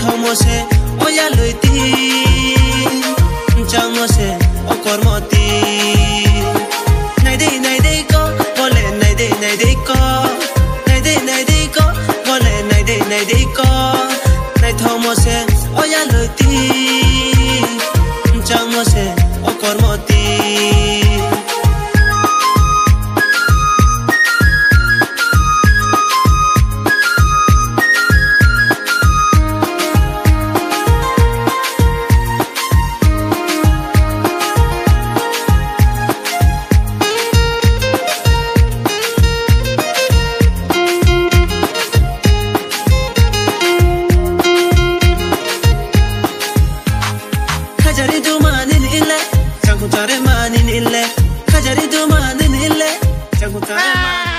thomose oya loiti jamose o kormoti nai dei ko bole nai dei ko bole nai dei ko nai thomose oya loiti jamose o kormoti Khajari du manin ille, changku chare manin ille. Khajari du manin ille, changku chare manin.